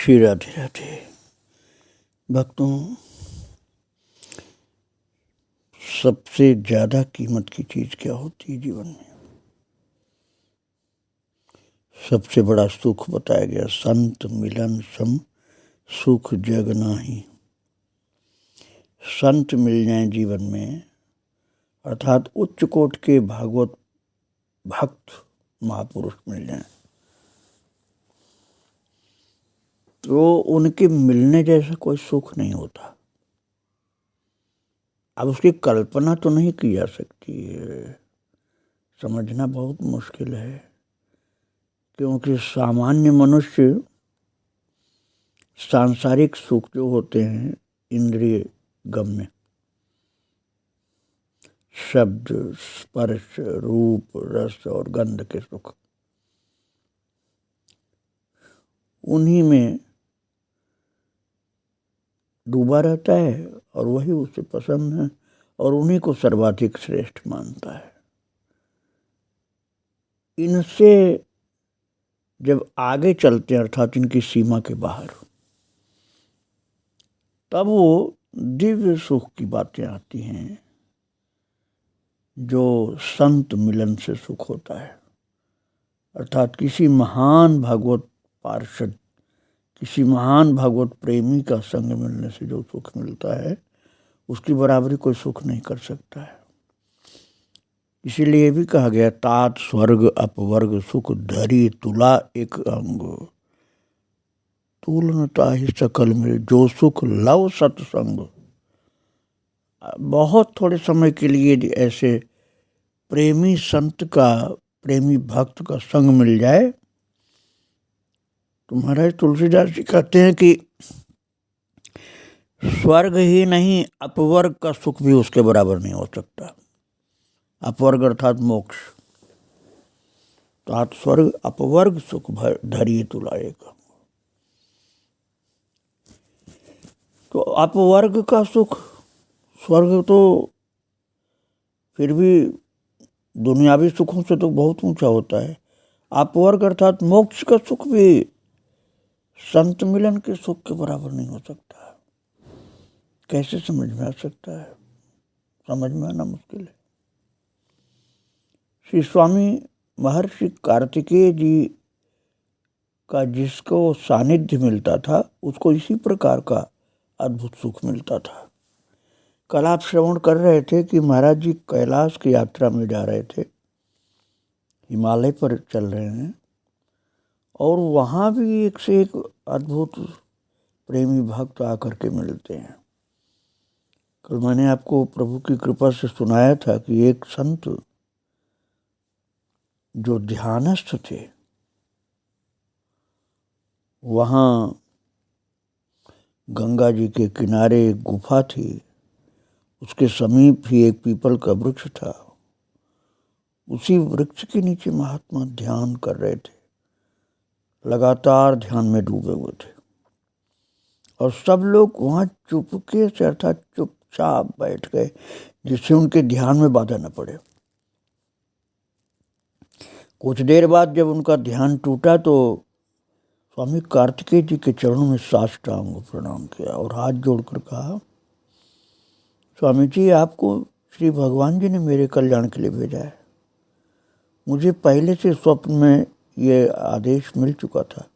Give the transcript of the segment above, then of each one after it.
श्री राधे राधे। भक्तों, सबसे ज़्यादा कीमत की चीज़ क्या होती है जीवन में? सबसे बड़ा सुख बताया गया, संत मिलन सम सुख जग नाही। संत मिल जाएं जीवन में, अर्थात उच्च कोट के भागवत भक्त महापुरुष मिल जाएं, तो उनके मिलने जैसा कोई सुख नहीं होता। अब उसकी कल्पना तो नहीं की जा सकती है, समझना बहुत मुश्किल है, क्योंकि सामान्य मनुष्य सांसारिक सुख जो होते हैं इंद्रिय गम्य, शब्द स्पर्श रूप रस और गंध के सुख, उन्हीं में डूबा रहता है और वही उसे पसंद है और उन्हीं को सर्वाधिक श्रेष्ठ मानता है। इनसे जब आगे चलते हैं, अर्थात इनकी सीमा के बाहर, तब वो दिव्य सुख की बातें आती हैं जो संत मिलन से सुख होता है। अर्थात किसी महान भागवत पार्षद, किसी महान भागवत प्रेमी का संग मिलने से जो सुख मिलता है, उसकी बराबरी कोई सुख नहीं कर सकता है। इसीलिए भी कहा गया, तात स्वर्ग अपवर्ग सुख धरी तुला एक अंग, तुलनता ही सकल में जो सुख लव सत्संग। बहुत थोड़े समय के लिए ऐसे प्रेमी संत का, प्रेमी भक्त का संग मिल जाए तो महाराज तुलसीदास जी कहते हैं कि स्वर्ग ही नहीं अपवर्ग का सुख भी उसके बराबर नहीं हो सकता। अपवर्ग अर्थात मोक्ष, तात स्वर्ग अपवर्ग सुख धरिए तुला एक। तो अपवर्ग का सुख, स्वर्ग तो फिर भी दुनियावी सुखों से तो बहुत ऊंचा होता है। अपवर्ग अर्थात मोक्ष का सुख भी संत मिलन के सुख के बराबर नहीं हो सकता। कैसे समझ में आ सकता है? समझ में आना मुश्किल है। श्री स्वामी महर्षि कार्तिकेय जी का जिसको सानिध्य मिलता था, उसको इसी प्रकार का अद्भुत सुख मिलता था। कल आप श्रवण कर रहे थे कि महाराज जी कैलाश की यात्रा में जा रहे थे, हिमालय पर चल रहे हैं, और वहाँ भी एक से एक अद्भुत प्रेमी भक्त आकर के मिलते हैं। कल मैंने आपको प्रभु की कृपा से सुनाया था कि एक संत जो ध्यानस्थ थे, वहाँ गंगा जी के किनारे एक गुफा थी, उसके समीप ही एक पीपल का वृक्ष था। उसी वृक्ष के नीचे महात्मा ध्यान कर रहे थे, लगातार ध्यान में डूबे हुए थे, और सब लोग वहाँ चुपके से अर्थात चुपचाप बैठ गए, जिससे उनके ध्यान में बाधा न पड़े। कुछ देर बाद जब उनका ध्यान टूटा तो स्वामी कार्तिकेय जी के चरणों में साष्टांग प्रणाम किया और हाथ जोड़कर कहा, स्वामी जी, आपको श्री भगवान जी ने मेरे कल्याण के लिए भेजा है। मुझे पहले से स्वप्न में ये आदेश मिल चुका था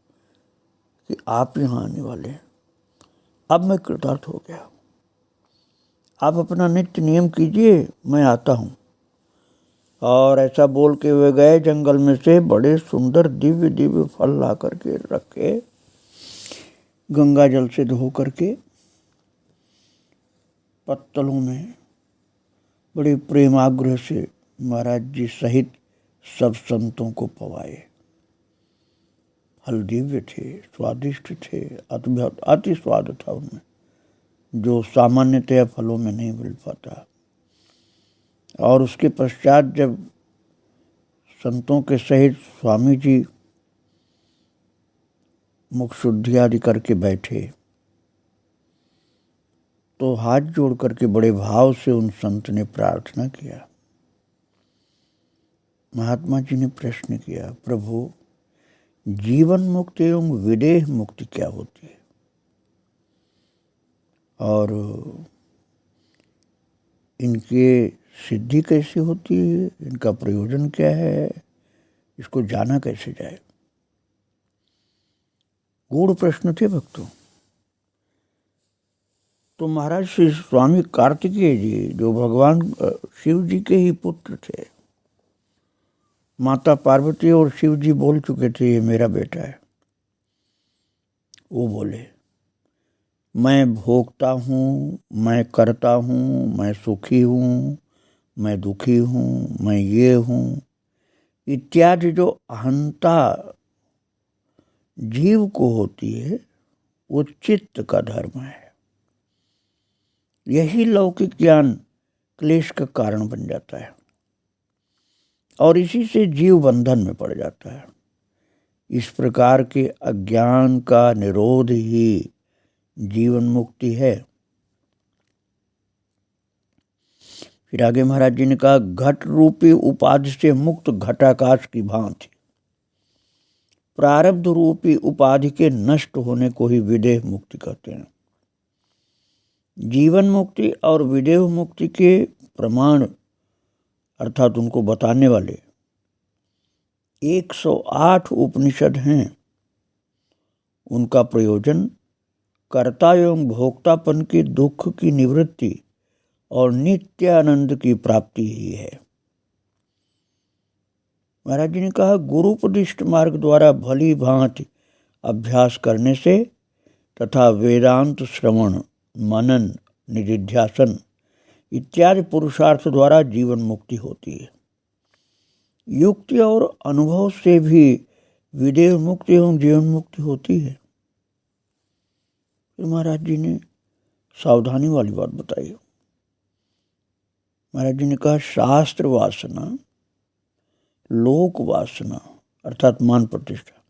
कि आप यहाँ आने वाले हैं। अब मैं कृतार्थ हो गया। आप अपना नित्य नियम कीजिए, मैं आता हूँ। और ऐसा बोल के वे गए। जंगल में से बड़े सुंदर दिव्य दिव्य फल ला करके रखे, गंगा जल से धो करके पत्तलों में बड़े प्रेमाग्रह से महाराज जी सहित सब संतों को पवाए। फल दिव्य थे, स्वादिष्ट थे, अति स्वाद था उनमें, जो सामान्यतया फलों में नहीं मिल पाता। और उसके पश्चात जब संतों के सहित स्वामी जी मुख शुद्धि आदि करके बैठे, तो हाथ जोड़ करके बड़े भाव से उन संत ने प्रार्थना किया। महात्मा जी ने प्रश्न किया, प्रभु, जीवन मुक्ति एवं विदेह मुक्ति क्या होती है और इनके सिद्धि कैसे होती है, इनका प्रयोजन क्या है, इसको जाना कैसे जाए। गूढ़ प्रश्न थे भक्तों। तो महाराज श्री स्वामी कार्तिकेय जी, जो भगवान शिव जी के ही पुत्र थे, माता पार्वती और शिव जी बोल चुके थे ये मेरा बेटा है। वो बोले मैं भोगता हूँ, मैं करता हूँ, मैं सुखी हूँ, मैं दुखी हूँ, मैं ये हूँ इत्यादि जो अहंता जीव को होती है वो चित्त का धर्म है। यही लौकिक ज्ञान क्लेश का कारण बन जाता है और इसी से जीव बंधन में पड़ जाता है। इस प्रकार के अज्ञान का निरोध ही जीवन मुक्ति है। फिर आगे महाराज जी ने कहा घट रूपी उपाधि से मुक्त घटाकाश की भांति प्रारब्ध रूपी उपाधि के नष्ट होने को ही विदेह मुक्ति कहते हैं। जीवन मुक्ति और विदेह मुक्ति के प्रमाण अर्थात उनको बताने वाले 108 उपनिषद हैं। उनका प्रयोजन कर्ता एवं भोक्तापन के दुख की निवृत्ति और नित्य आनंद की प्राप्ति ही है। महाराज जी ने कहा गुरुपदिष्ट मार्ग द्वारा भली भांति अभ्यास करने से तथा वेदांत श्रवण, मनन, निधिध्यासन इत्यादि पुरुषार्थ द्वारा जीवन मुक्ति होती है। युक्ति और अनुभव से भी विदेह मुक्ति एवं जीवन मुक्ति होती है। फिर महाराज जी ने सावधानी वाली बात बताई। महाराज जी ने कहा शास्त्र वासना, लोक वासना अर्थात मान प्रतिष्ठा,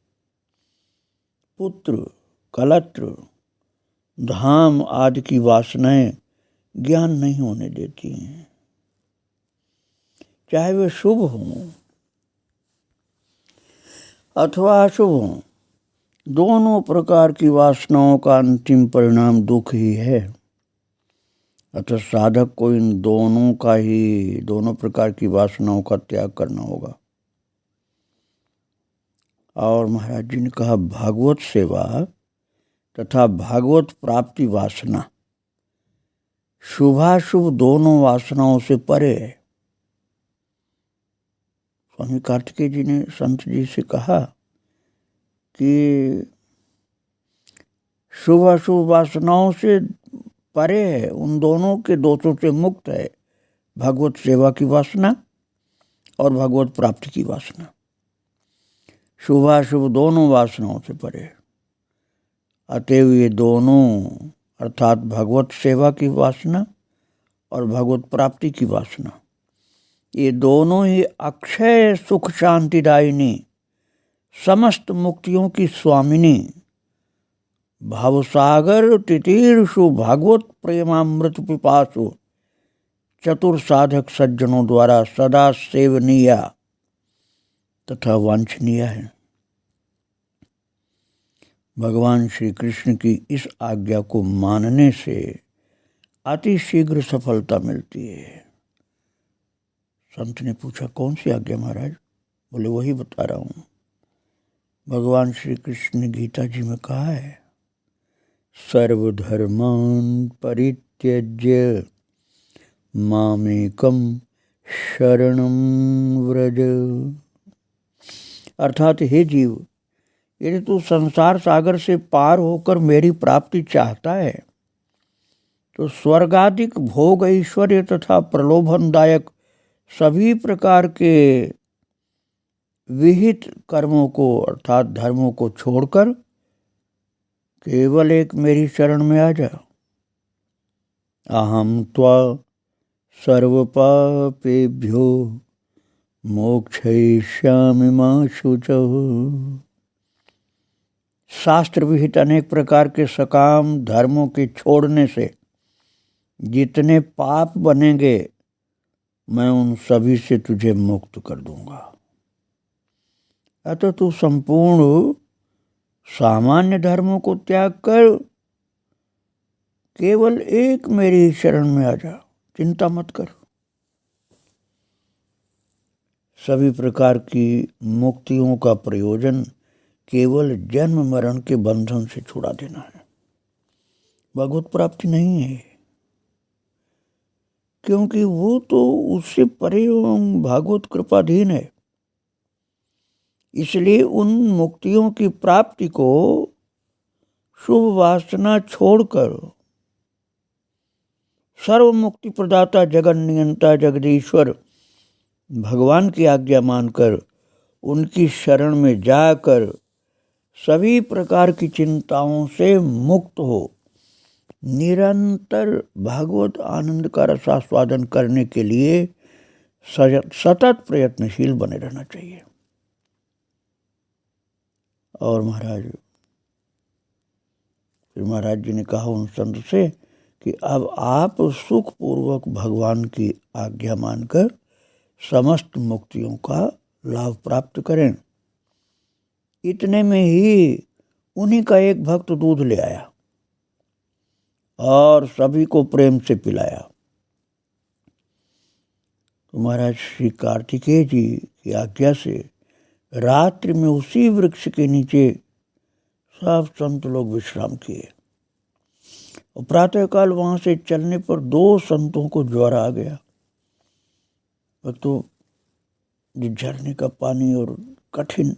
पुत्र, कलत्र, धाम आदि की वासनाएं ज्ञान नहीं होने देती हैं। चाहे वे शुभ हों अथवा अशुभ हों, दोनों प्रकार की वासनाओं का अंतिम परिणाम दुख ही है। अतः साधक को इन दोनों प्रकार की वासनाओं का त्याग करना होगा। और महाराज जी ने कहा भागवत सेवा तथा भागवत प्राप्ति वासना शुभाशुभ दोनों वासनाओं से परे है। स्वामी कार्तिकेय जी ने संत जी से कहा कि शुभ अशुभ वासनाओं से परे है, उन दोनों के दोषों से मुक्त है भगवत सेवा की वासना और भगवत प्राप्ति की वासना। शुभाशुभ दोनों वासनाओं से परे है। अतएव ये दोनों अर्थात भगवत सेवा की वासना और भगवत प्राप्ति की वासना, ये दोनों ही अक्षय सुख शांतिदायिनी समस्त मुक्तियों की स्वामिनी भावसागर तितीर्षु भागवत प्रेमामृत पिपासु चतुर साधक सज्जनों द्वारा सदा सेवनीय तथा वांछनीय है। भगवान श्री कृष्ण की इस आज्ञा को मानने से अति शीघ्र सफलता मिलती है। संत ने पूछा कौन सी आज्ञा महाराज? बोले वही बता रहा हूँ। भगवान श्री कृष्ण ने गीता जी में कहा है सर्वधर्मान परित्यज्य मामेकम शरणं व्रज। अर्थात हे जीव, यदि तू संसार सागर से पार होकर मेरी प्राप्ति चाहता है तो स्वर्गादिक भोग ऐश्वर्य तथा प्रलोभनदायक सभी प्रकार के विहित कर्मों को अर्थात धर्मों को छोड़कर केवल एक मेरी शरण में आ जा। अहम त्वा सर्वपापेभ्यो मोक्षयिष्यामि मा शुचः। शास्त्र विहित अनेक प्रकार के सकाम धर्मों के छोड़ने से जितने पाप बनेंगे मैं उन सभी से तुझे मुक्त कर दूंगा। अतः तू संपूर्ण सामान्य धर्मों को त्याग कर केवल एक मेरी शरण में आ जा, चिंता मत कर। सभी प्रकार की मुक्तियों का प्रयोजन केवल जन्म मरण के बंधन से छुड़ा देना है, भगवत प्राप्ति नहीं है, क्योंकि वो तो उससे परे भागवत कृपाधीन है। इसलिए उन मुक्तियों की प्राप्ति को शुभ वासना छोड़कर सर्व मुक्ति प्रदाता जगन नियंता जगदीश्वर भगवान की आज्ञा मानकर उनकी शरण में जाकर सभी प्रकार की चिंताओं से मुक्त हो निरंतर भागवत आनंद का रसास्वादन करने के लिए सतत प्रयत्नशील बने रहना चाहिए। और महाराज जी ने कहा उन संत से कि अब आप सुखपूर्वक भगवान की आज्ञा मानकर समस्त मुक्तियों का लाभ प्राप्त करें। इतने में ही उन्हीं का एक भक्त दूध ले आया और सभी को प्रेम से पिलाया। तो महाराज श्री कार्तिकेय जी की आज्ञा से रात्रि में उसी वृक्ष के नीचे सब संत लोग विश्राम किए और प्रातःकाल वहां से चलने पर 2 संतों को ज्वर आ गया। तो झरने का पानी और कठिन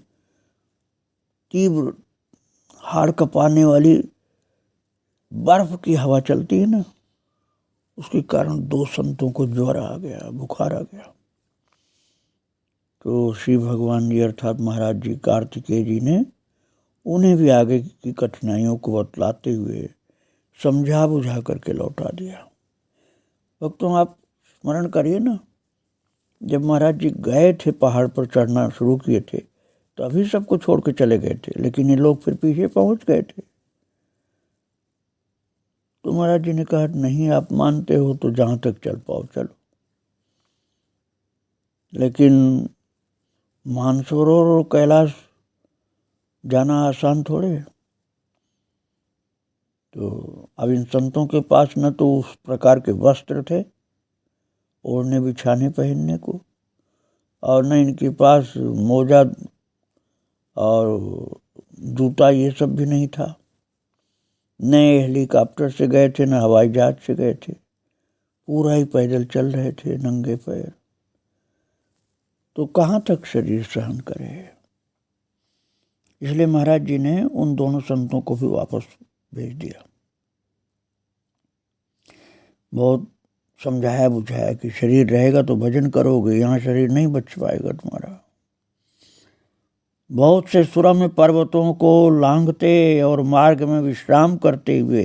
तीव्र हाड़ कपाने वाली बर्फ की हवा चलती है ना, उसके कारण 2 संतों को ज्वर आ गया, बुखार आ गया। तो श्री भगवान जी अर्थात महाराज जी कार्तिकेय जी ने उन्हें भी आगे की कठिनाइयों को बतलाते हुए समझा बुझा करके लौटा दिया। भक्तों, आप स्मरण करिए ना, जब महाराज जी गए थे पहाड़ पर चढ़ना शुरू किए थे तो अभी सबको छोड़ के चले गए थे, लेकिन ये लोग फिर पीछे पहुंच गए थे। तो महाराज जी ने कहा नहीं, आप मानते हो तो जहां तक चल पाओ चलो, लेकिन मानसरोवर और कैलाश जाना आसान थोड़े। तो अब इन संतों के पास न तो उस प्रकार के वस्त्र थे ओढ़ने बिछाने पहनने को, और न इनके पास मोजा और जूता ये सब भी नहीं था। न हेलीकॉप्टर से गए थे, न हवाई जहाज से गए थे, पूरा ही पैदल चल रहे थे नंगे पैर। तो कहाँ तक शरीर सहन करे। इसलिए महाराज जी ने उन दोनों संतों को भी वापस भेज दिया। बहुत समझाया बुझाया कि शरीर रहेगा तो भजन करोगे, यहाँ शरीर नहीं बच पाएगा तुम्हारा। बहुत से सुरम्य पर्वतों को लांघते और मार्ग में विश्राम करते हुए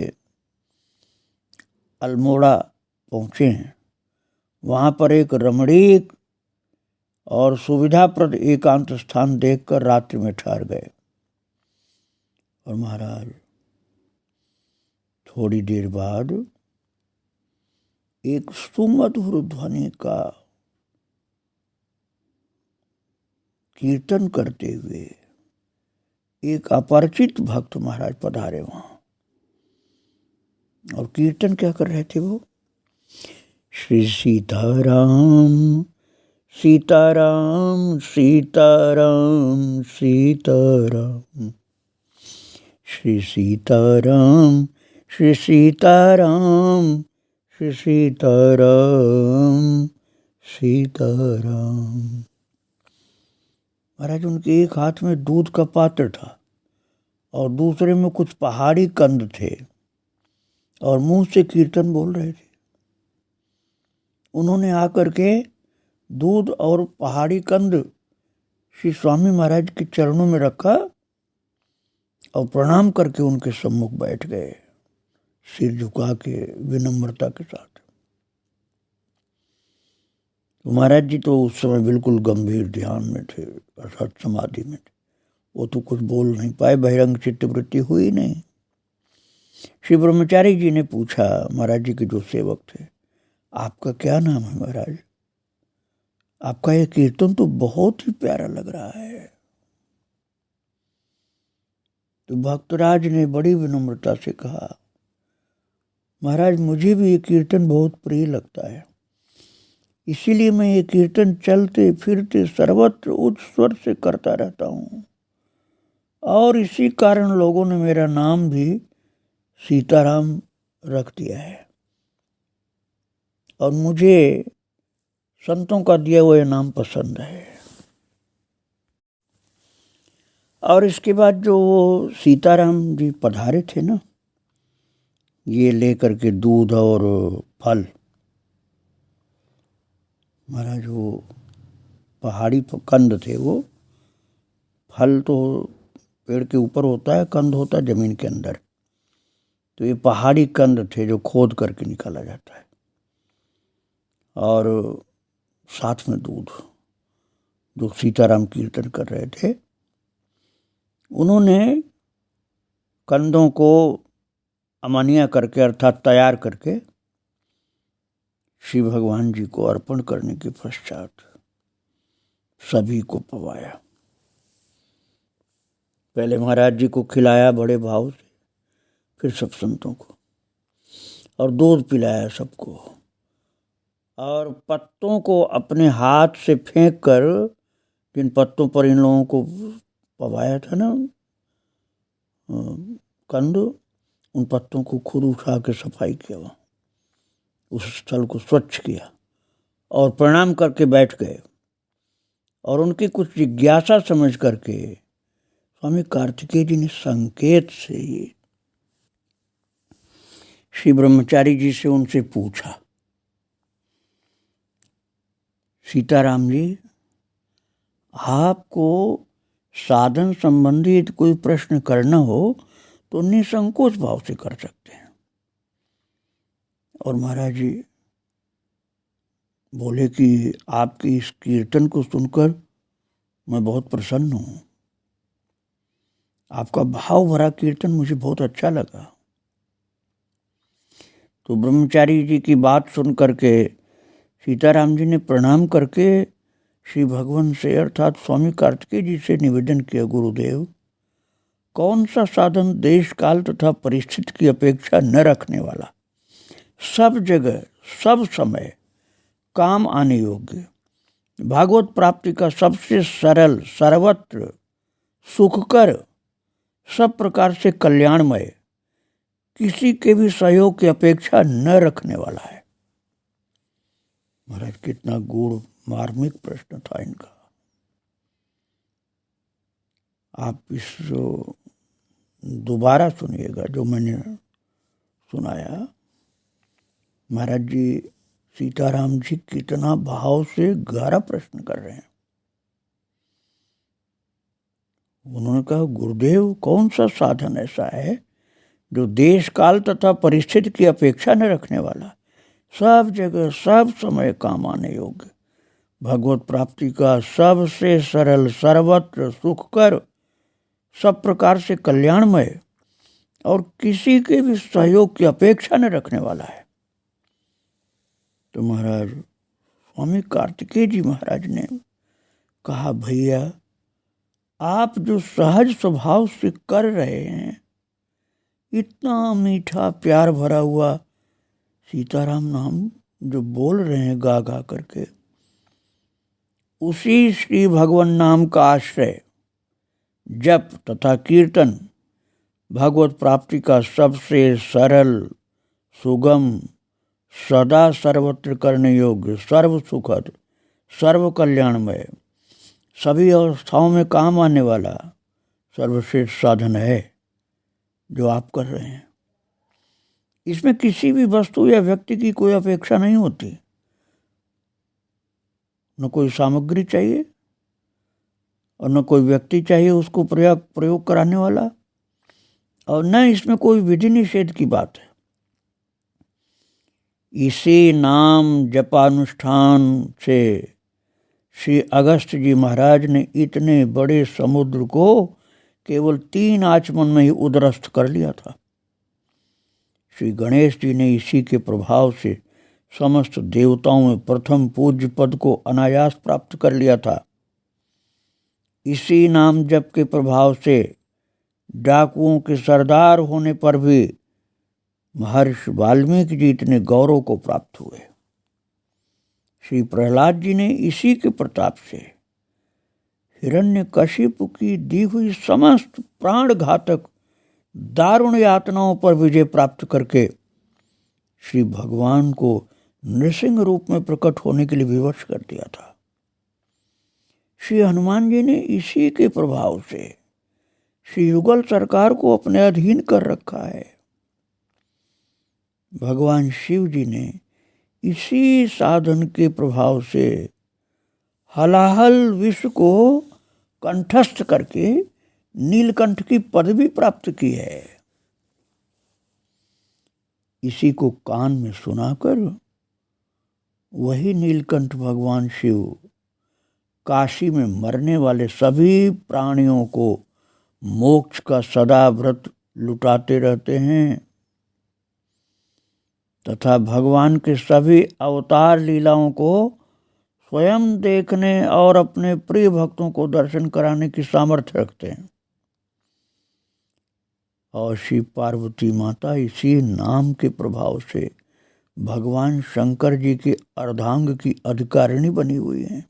अल्मोड़ा पहुँचे हैं। वहाँ पर एक रमणीक और सुविधाप्रद एकांत स्थान देखकर रात्रि में ठहर गए। और महाराज थोड़ी देर बाद एक सुमधुर ध्वनि का कीर्तन करते हुए एक अपरिचित भक्त महाराज पधारे वहां। और कीर्तन क्या कर रहे थे वो? श्री सीताराम सीताराम सीताराम सीताराम, श्री सीताराम श्री सीताराम श्री सीताराम सीताराम। महाराज उनके एक हाथ में दूध का पात्र था और दूसरे में कुछ पहाड़ी कंद थे और मुंह से कीर्तन बोल रहे थे। उन्होंने आकर के दूध और पहाड़ी कंद श्री स्वामी महाराज के चरणों में रखा और प्रणाम करके उनके सम्मुख बैठ गए, सिर झुका के विनम्रता के साथ। तो महाराज जी तो उस समय बिल्कुल गंभीर ध्यान में थे, अर्थात समाधि में थे। वो तो कुछ बोल नहीं पाए, बहिरंग चित्तवृत्ति हुई नहीं। श्री ब्रह्मचारी जी ने पूछा महाराज जी के जो सेवक थे, आपका क्या नाम है महाराज? आपका ये कीर्तन तो बहुत ही प्यारा लग रहा है। तो भक्तराज ने बड़ी विनम्रता से कहा, महाराज मुझे भी ये कीर्तन बहुत प्रिय लगता है, इसीलिए मैं ये कीर्तन चलते फिरते सर्वत्र उच्च स्वर से करता रहता हूँ, और इसी कारण लोगों ने मेरा नाम भी सीताराम रख दिया है, और मुझे संतों का दिया हुआ नाम पसंद है। और इसके बाद जो वो सीताराम जी पधारे थे ना, ये लेकर के दूध और फल, महाराज वो पहाड़ी कंद थे, वो फल तो पेड़ के ऊपर होता है, कंद होता है जमीन के अंदर, तो ये पहाड़ी कंद थे जो खोद करके निकाला जाता है, और साथ में दूध। जो सीताराम कीर्तन कर रहे थे उन्होंने कंदों को अमानिया करके अर्थात तैयार करके श्री भगवान जी को अर्पण करने के पश्चात सभी को पवाया। पहले महाराज जी को खिलाया बड़े भाव से, फिर सब संतों को, और दूध पिलाया सबको, और पत्तों को अपने हाथ से फेंक कर, जिन पत्तों पर इन लोगों को पवाया था ना कंद, उन पत्तों को खुद उठा के सफाई किया, उस स्थल को स्वच्छ किया और प्रणाम करके बैठ गए। और उनकी कुछ जिज्ञासा समझ करके स्वामी कार्तिकेय जी ने संकेत से ही श्री ब्रह्मचारी जी से उनसे पूछा, सीताराम जी, आपको साधन संबंधित कोई प्रश्न करना हो तो निसंकोच भाव से कर सकते हैं। और महाराज जी बोले कि आपकी इस कीर्तन को सुनकर मैं बहुत प्रसन्न हूँ, आपका भाव भरा कीर्तन मुझे बहुत अच्छा लगा। तो ब्रह्मचारी जी की बात सुन करके सीताराम जी ने प्रणाम करके श्री भगवान से अर्थात स्वामी कार्तिकेय जी से निवेदन किया, गुरुदेव, कौन सा साधन देश काल तथा परिस्थिति की अपेक्षा न रखने वाला, सब जगह सब समय काम आने योग्य, भागवत प्राप्ति का सबसे सरल, सर्वत्र सुखकर, सब प्रकार से कल्याणमय, किसी के भी सहयोग की अपेक्षा न रखने वाला है। महाराज कितना गूढ़ मार्मिक प्रश्न था इनका। आप इस दोबारा सुनिएगा जो मैंने सुनाया। महाराज जी सीताराम जी कितना भाव से गहरा प्रश्न कर रहे हैं। उन्होंने कहा, गुरुदेव, कौन सा साधन ऐसा है जो देश काल तथा परिस्थिति की अपेक्षा न रखने वाला, सब जगह सब समय काम आने योग्य, भगवत प्राप्ति का सबसे सरल, सर्वत्र सुखकर, सब प्रकार से कल्याणमय और किसी के भी सहयोग की अपेक्षा न रखने वाला है। तो महाराज स्वामी कार्तिकेय जी महाराज ने कहा, भैया, आप जो सहज स्वभाव से कर रहे हैं, इतना मीठा प्यार भरा हुआ सीताराम नाम जो बोल रहे हैं गा गा करके, उसी श्री भगवान नाम का आश्रय, जप तथा कीर्तन भगवत प्राप्ति का सबसे सरल, सुगम, सदा सर्वत्र करने योग्य, सर्व सुखद, सर्व कल्याणमय, सभी अवस्थाओं में काम आने वाला सर्वश्रेष्ठ साधन है जो आप कर रहे हैं। इसमें किसी भी वस्तु या व्यक्ति की कोई अपेक्षा नहीं होती, न कोई सामग्री चाहिए और न कोई व्यक्ति चाहिए उसको प्रयोग कराने वाला, और न इसमें कोई विधि निषेध की बात है। इसी नाम जपानुष्ठान से श्री अगस्त जी महाराज ने इतने बड़े समुद्र को केवल 3 आचमन में ही उदरस्थ कर लिया था। श्री गणेश जी ने इसी के प्रभाव से समस्त देवताओं में प्रथम पूज्य पद को अनायास प्राप्त कर लिया था। इसी नाम जप के प्रभाव से डाकुओं के सरदार होने पर भी महर्षि वाल्मीकि जी इतने गौरव को प्राप्त हुए। श्री प्रहलाद जी ने इसी के प्रताप से हिरण्यकशिपु की दी हुई समस्त प्राण घातक दारुण यातनाओं पर विजय प्राप्त करके श्री भगवान को नृसिंह रूप में प्रकट होने के लिए विवश कर दिया था। श्री हनुमान जी ने इसी के प्रभाव से श्री युगल सरकार को अपने अधीन कर रखा है। भगवान शिव जी ने इसी साधन के प्रभाव से हलाहल विश्व को कंठस्थ करके नीलकंठ की पदवी प्राप्त की है। इसी को कान में सुनाकर वही नीलकंठ भगवान शिव काशी में मरने वाले सभी प्राणियों को मोक्ष का सदा व्रत लुटाते रहते हैं तथा भगवान के सभी अवतार लीलाओं को स्वयं देखने और अपने प्रिय भक्तों को दर्शन कराने की सामर्थ्य रखते हैं। और श्री पार्वती माता इसी नाम के प्रभाव से भगवान शंकर जी के अर्धांग की अधिकारिणी बनी हुई हैं।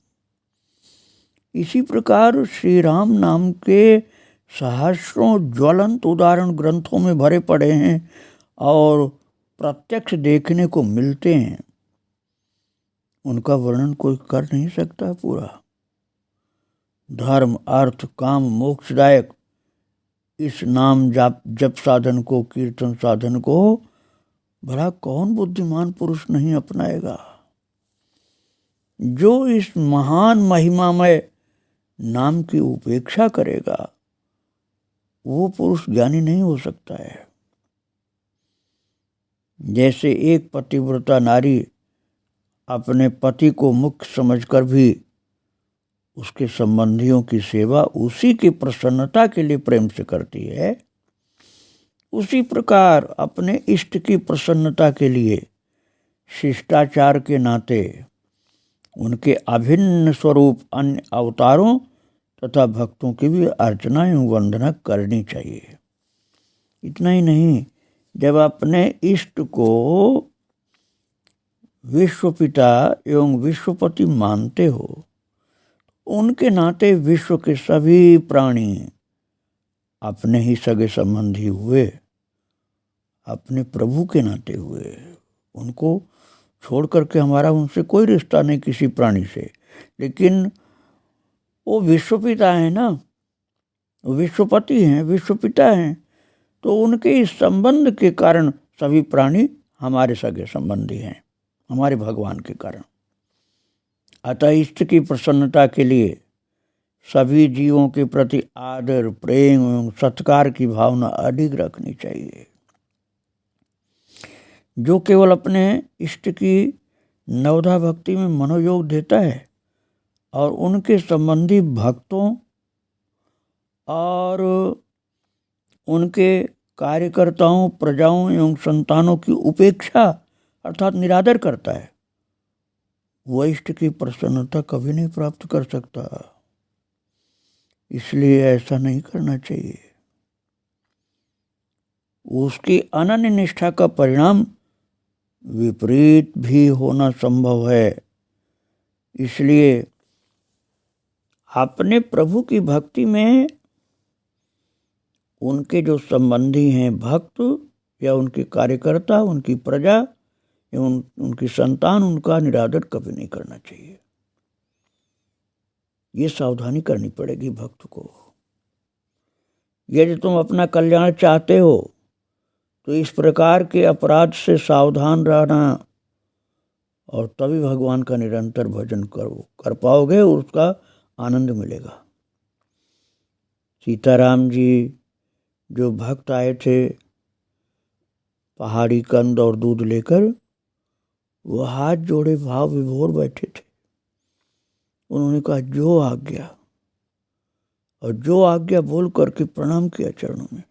इसी प्रकार श्री राम नाम के सहस्रों ज्वलंत उदाहरण ग्रंथों में भरे पड़े हैं और प्रत्यक्ष देखने को मिलते हैं। उनका वर्णन कोई कर नहीं सकता पूरा। धर्म अर्थ काम मोक्षदायक इस नाम जप साधन को, कीर्तन साधन को भला कौन बुद्धिमान पुरुष नहीं अपनाएगा। जो इस महान महिमामय नाम की उपेक्षा करेगा वो पुरुष ज्ञानी नहीं हो सकता है। जैसे एक पतिव्रता नारी अपने पति को मुख्य समझकर भी उसके संबंधियों की सेवा उसी की प्रसन्नता के लिए प्रेम से करती है, उसी प्रकार अपने इष्ट की प्रसन्नता के लिए शिष्टाचार के नाते उनके अभिन्न स्वरूप अन्य अवतारों तथा भक्तों की भी अर्चना एवं वंदना करनी चाहिए। इतना ही नहीं, जब अपने इष्ट को विश्वपिता एवं विश्वपति मानते हो, उनके नाते विश्व के सभी प्राणी अपने ही सगे संबंधी हुए, अपने प्रभु के नाते हुए। उनको छोड़ करके हमारा उनसे कोई रिश्ता नहीं किसी प्राणी से, लेकिन वो विश्वपिता है ना, वो विश्वपति हैं, विश्वपिता हैं, तो उनके इस संबंध के कारण सभी प्राणी हमारे सगे संबंधी हैं, हमारे भगवान के कारण। अतः इष्ट की प्रसन्नता के लिए सभी जीवों के प्रति आदर, प्रेम एवं सत्कार की भावना अधिक रखनी चाहिए। जो केवल अपने इष्ट की नवधा भक्ति में मनोयोग देता है और उनके संबंधी भक्तों और उनके कार्यकर्ताओं, प्रजाओं एवं संतानों की उपेक्षा अर्थात निरादर करता है, वह इष्ट की प्रसन्नता कभी नहीं प्राप्त कर सकता। इसलिए ऐसा नहीं करना चाहिए। उसकी अनन्य निष्ठा का परिणाम विपरीत भी होना संभव है। इसलिए अपने प्रभु की भक्ति में उनके जो संबंधी हैं भक्त या उनके कार्यकर्ता, उनकी प्रजा एवं उनकी संतान, उनका निरादर कभी नहीं करना चाहिए। ये सावधानी करनी पड़ेगी भक्त को। यदि तुम अपना कल्याण चाहते हो तो इस प्रकार के अपराध से सावधान रहना और तभी भगवान का निरंतर भजन कर पाओगे और उसका आनंद मिलेगा। सीताराम जी जो भक्त आए थे पहाड़ी कंद और दूध लेकर, वो हाथ जोड़े भाव विभोर बैठे थे। उन्होंने कहा जो आज्ञा, और जो आज्ञा बोल करके प्रणाम किया चरणों में।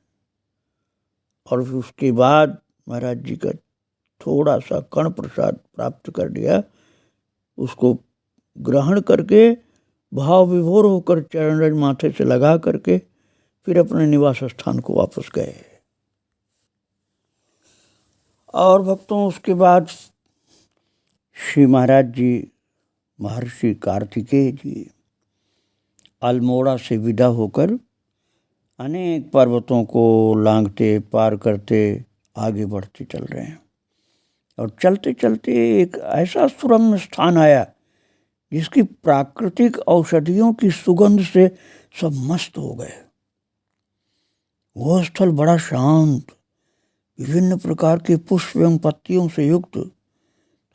और उसके बाद महाराज जी का थोड़ा सा कण प्रसाद प्राप्त कर लिया, उसको ग्रहण करके भाव विभोर होकर चरण माथे से लगा करके फिर अपने निवास स्थान को वापस गए। और भक्तों, उसके बाद श्री महाराज जी, महर्षि कार्तिकेय जी अल्मोड़ा से विदा होकर अनेक पर्वतों को लांघते पार करते आगे बढ़ते चल रहे हैं। और चलते चलते एक ऐसा सुरम्य स्थान आया जिसकी प्राकृतिक औषधियों की सुगंध से सब मस्त हो गए। वह स्थल बड़ा शांत, विभिन्न प्रकार के पुष्प एवं पत्तियों से युक्त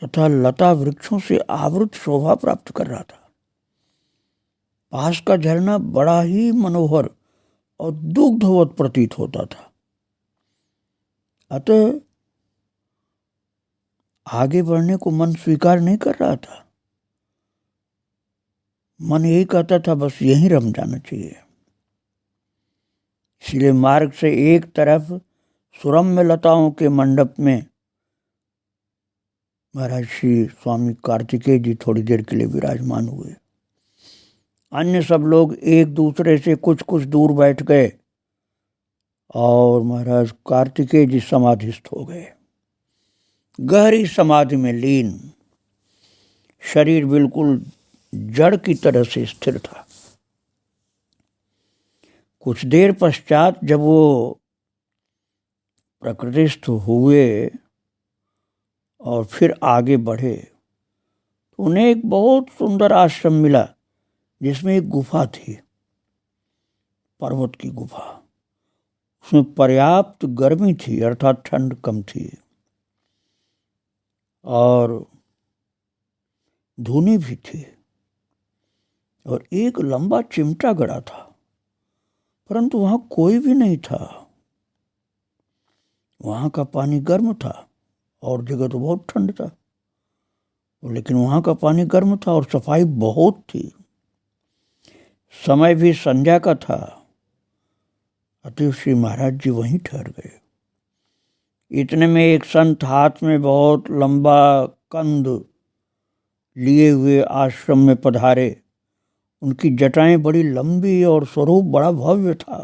तथा लता वृक्षों से आवृत शोभा प्राप्त कर रहा था। पास का झरना बड़ा ही मनोहर और दुग्धवत प्रतीत होता था। अतः आगे बढ़ने को मन स्वीकार नहीं कर रहा था। मन यही कहता था बस यहीं रम जाना चाहिए। इसलिए मार्ग से एक तरफ सुरम्य लताओं के मंडप में महाराज श्री स्वामी कार्तिकेय जी थोड़ी देर के लिए विराजमान हुए। अन्य सब लोग एक दूसरे से कुछ कुछ दूर बैठ गए और महाराज कार्तिकेय जी समाधिस्थ हो गए, गहरी समाधि में लीन। शरीर बिल्कुल जड़ की तरह से स्थिर था। कुछ देर पश्चात जब वो प्रकृतिस्थ हुए और फिर आगे बढ़े तो उन्हें एक बहुत सुंदर आश्रम मिला जिसमें एक गुफा थी, पर्वत की गुफा। उसमें पर्याप्त गर्मी थी, अर्थात ठंड कम थी, और धूनी भी थी, और एक लंबा चिमटा गड़ा था, परंतु वहां कोई भी नहीं था। वहां का पानी गर्म था और जगह तो बहुत ठंड था, लेकिन वहां का पानी गर्म था और सफाई बहुत थी। समय भी संध्या का था। अतः श्री महाराज जी वहीं ठहर गए। इतने में एक संत हाथ में बहुत लंबा कंद लिए हुए आश्रम में पधारे। उनकी जटाएं बड़ी लंबी और स्वरूप बड़ा भव्य था।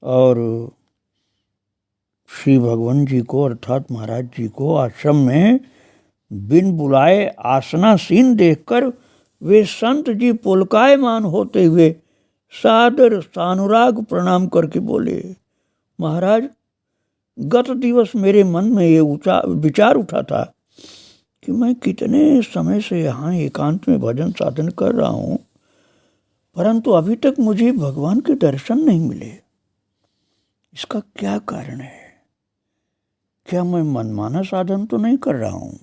और श्री भगवान जी को अर्थात महाराज जी को आश्रम में बिन बुलाए आसनासीन देखकर वे संत जी पुलकायमान होते हुए सादर सानुराग प्रणाम करके बोले, महाराज, गत दिवस मेरे मन में ये विचार उठा था कि मैं कितने समय से यहाँ एकांत में भजन साधन कर रहा हूँ, परंतु अभी तक मुझे भगवान के दर्शन नहीं मिले। इसका क्या कारण है? क्या मैं मनमाना साधन तो नहीं कर रहा हूँ?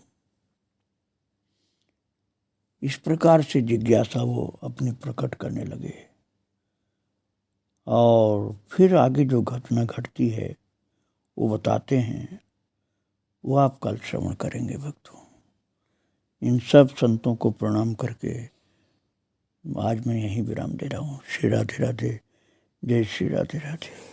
इस प्रकार से जिज्ञासा वो अपनी प्रकट करने लगे। और फिर आगे जो घटना घटती है वो बताते हैं, वो आप कल श्रवण करेंगे भक्तों। इन सब संतों को प्रणाम करके आज मैं यहीं विराम दे रहा हूँ। श्री राधे राधे, जय श्री राधे राधे।